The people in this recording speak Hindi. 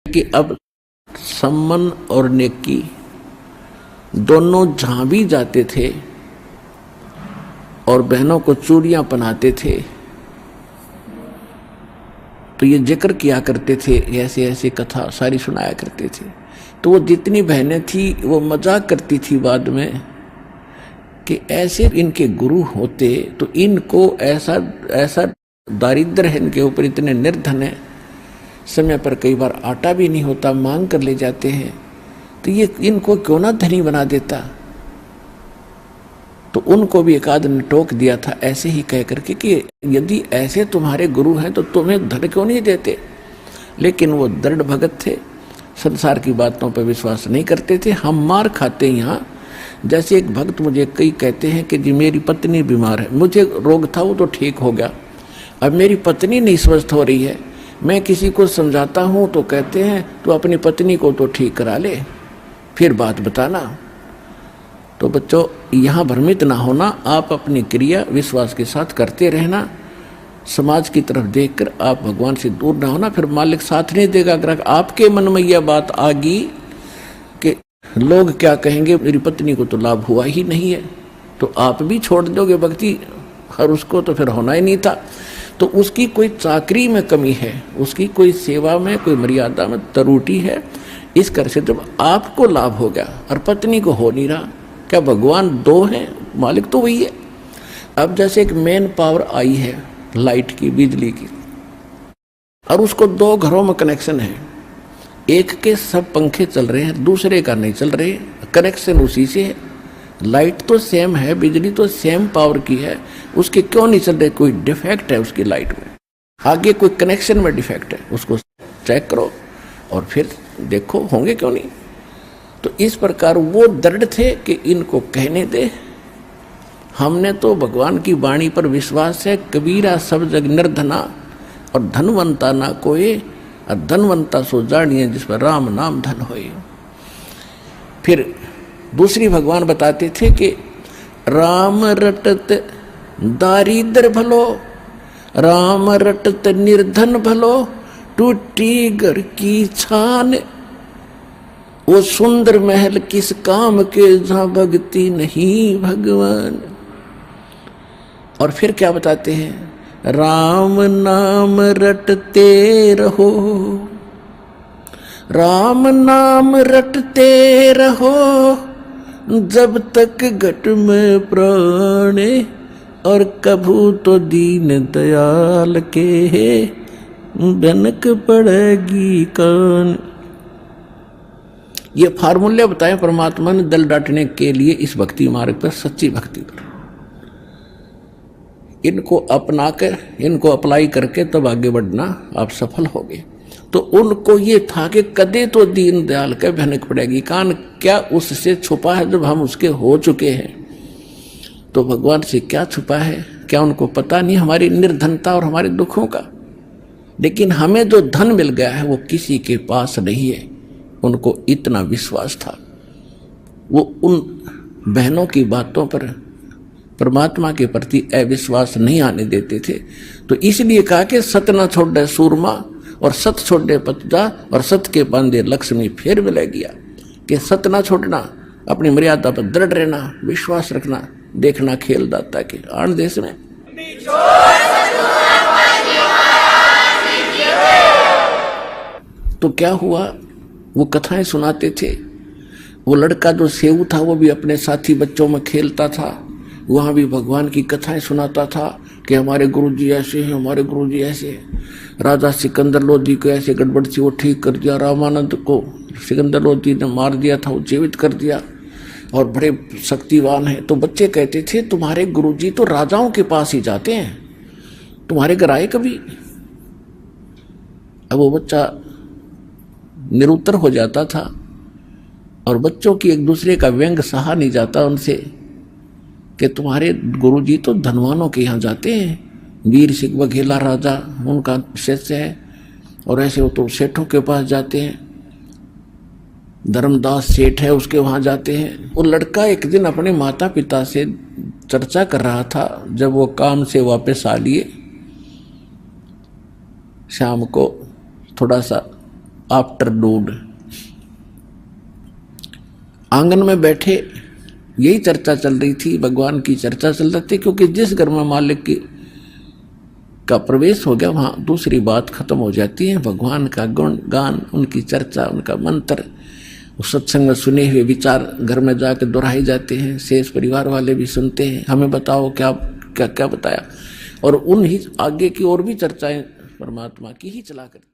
कि अब सम्मन और नेकी दोनों जहां भी जाते थे और बहनों को चूड़ियां पहनाते थे तो ये जिक्र किया करते थे, ऐसे ऐसे कथा सारी सुनाया करते थे। तो वो जितनी बहनें थी वो मजाक करती थी बाद में कि ऐसे इनके गुरु होते तो इनको ऐसा ऐसा दारिद्र है इनके ऊपर, इतने निर्धन है, समय पर कई बार आटा भी नहीं होता, मांग कर ले जाते हैं, तो ये इनको क्यों ना धनी बना देता। तो उनको भी एक आध ने टोक दिया था ऐसे ही कह करके कि यदि ऐसे तुम्हारे गुरु हैं तो तुम्हें धन क्यों नहीं देते। लेकिन वो दृढ़ भगत थे, संसार की बातों पर विश्वास नहीं करते थे। हम मार खाते यहाँ, जैसे एक भक्त मुझे कई कहते हैं कि जी मेरी पत्नी बीमार है, मुझे रोग था वो तो ठीक हो गया, अब मेरी पत्नी नहीं स्वस्थ हो रही है, मैं किसी को समझाता हूँ तो कहते हैं तो अपनी पत्नी को तो ठीक करा ले फिर बात बताना। तो बच्चों यहाँ भ्रमित ना होना, आप अपनी क्रिया विश्वास के साथ करते रहना, समाज की तरफ देखकर आप भगवान से दूर ना होना, फिर मालिक साथ नहीं देगा। अगर आपके मन में यह बात आ गई कि लोग क्या कहेंगे, मेरी पत्नी को तो लाभ हुआ ही नहीं है, तो आप भी छोड़ दोगे भक्ति, और उसको तो फिर होना ही नहीं था। तो उसकी कोई चाकरी में कमी है, उसकी कोई सेवा में कोई मर्यादा में त्रुटि है, इस कर से जब आपको लाभ हो गया और पत्नी को हो नहीं रहा, क्या भगवान दो हैं, मालिक तो वही है। अब जैसे एक मेन पावर आई है लाइट की, बिजली की, और उसको दो घरों में कनेक्शन है, एक के सब पंखे चल रहे हैं, दूसरे का नहीं चल रहे, कनेक्शन उसी से है। लाइट तो सेम है, बिजली तो सेम पावर की है, उसके क्यों नहीं चल रहे, कोई डिफेक्ट है उसकी लाइट में, आगे कोई कनेक्शन में डिफेक्ट है, उसको चेक करो और फिर देखो होंगे क्यों नहीं। तो इस प्रकार वो दृढ़ थे कि इनको कहने दे, हमने तो भगवान की वाणी पर विश्वास है, कबीरा सब जग निर्धना और धनवंता ना कोई, और धनवंता सो जानिए जिस पर राम नाम धन होए। फिर दूसरी भगवान बताते थे कि राम रटत दारिद्र भलो, राम रटत निर्धन भलो, टूटी घर की छान, वो सुंदर महल किस काम के जहां भक्ति नहीं भगवान। और फिर क्या बताते हैं, राम नाम रटते रहो, राम नाम रटते रहो, जब तक घट में प्राण, और कभू तो दीन दयाल के बनक पड़ेगी कान। ये फार्मूले बताए परमात्मा ने दल डांटने के लिए इस भक्ति मार्ग पर, सच्ची भक्ति पर। इनको अपना कर, इनको अप्लाई करके तब आगे बढ़ना, आप सफल होगे। तो उनको ये था कि कदे तो दीन दयाल का भनक पड़ेगी कान, क्या उससे छुपा है जब हम उसके हो चुके हैं। तो भगवान से क्या छुपा है, क्या उनको पता नहीं हमारी निर्धनता और हमारे दुखों का। लेकिन हमें जो धन मिल गया है वो किसी के पास नहीं है, उनको इतना विश्वास था। वो उन बहनों की बातों पर, परमात्मा के प्रति अविश्वास नहीं आने देते थे। तो इसलिए कहा कि सत न छोड़े सूरमा, और सत छोड़े पतजा, और सत के बांधे लक्ष्मी फिर मिले गया। कि सत न छोड़ना, अपनी मर्यादा पर दृढ़ रहना, विश्वास रखना, देखना खेल दाता के आन देश में। तो क्या हुआ, वो कथाएं सुनाते थे। वो लड़का जो सेऊ था वो भी अपने साथी बच्चों में खेलता था, वहाँ भी भगवान की कथाएं सुनाता था कि हमारे गुरुजी ऐसे हैं, हमारे गुरुजी ऐसे हैं। राजा सिकंदर लोधी को ऐसे गड़बड़ थी वो ठीक कर दिया, रामानंद को सिकंदर लोधी ने मार दिया था वो जीवित कर दिया, और बड़े शक्तिवान हैं। तो बच्चे कहते थे तुम्हारे गुरुजी तो राजाओं के पास ही जाते हैं, तुम्हारे घर आए कभी। अब वो बच्चा निरुत्तर हो जाता था, और बच्चों की एक दूसरे का व्यंग सहा नहीं जाता उनसे कि तुम्हारे गुरुजी तो धनवानों के यहाँ जाते हैं, वीर सिंह बघेला राजा उनका शिष्य है, और ऐसे वो तो सेठों के पास जाते हैं, धर्मदास सेठ है उसके वहाँ जाते हैं। वो लड़का एक दिन अपने माता पिता से चर्चा कर रहा था, जब वो काम से वापस आ लिए, शाम को थोड़ा सा आफ्टर डूड। आंगन में बैठे यही चर्चा चल रही थी, भगवान की चर्चा चल रही थी, क्योंकि जिस घर में मालिक की का प्रवेश हो गया वहां दूसरी बात खत्म हो जाती है। भगवान का गुण गान, उनकी चर्चा, उनका मंत्र, सत्संग में सुने हुए विचार घर में जाकर दोहराए जाते हैं। शेष परिवार वाले भी सुनते हैं, हमें बताओ क्या क्या क्या बताया, और उन ही आगे की और भी चर्चाएं परमात्मा की ही चला करती।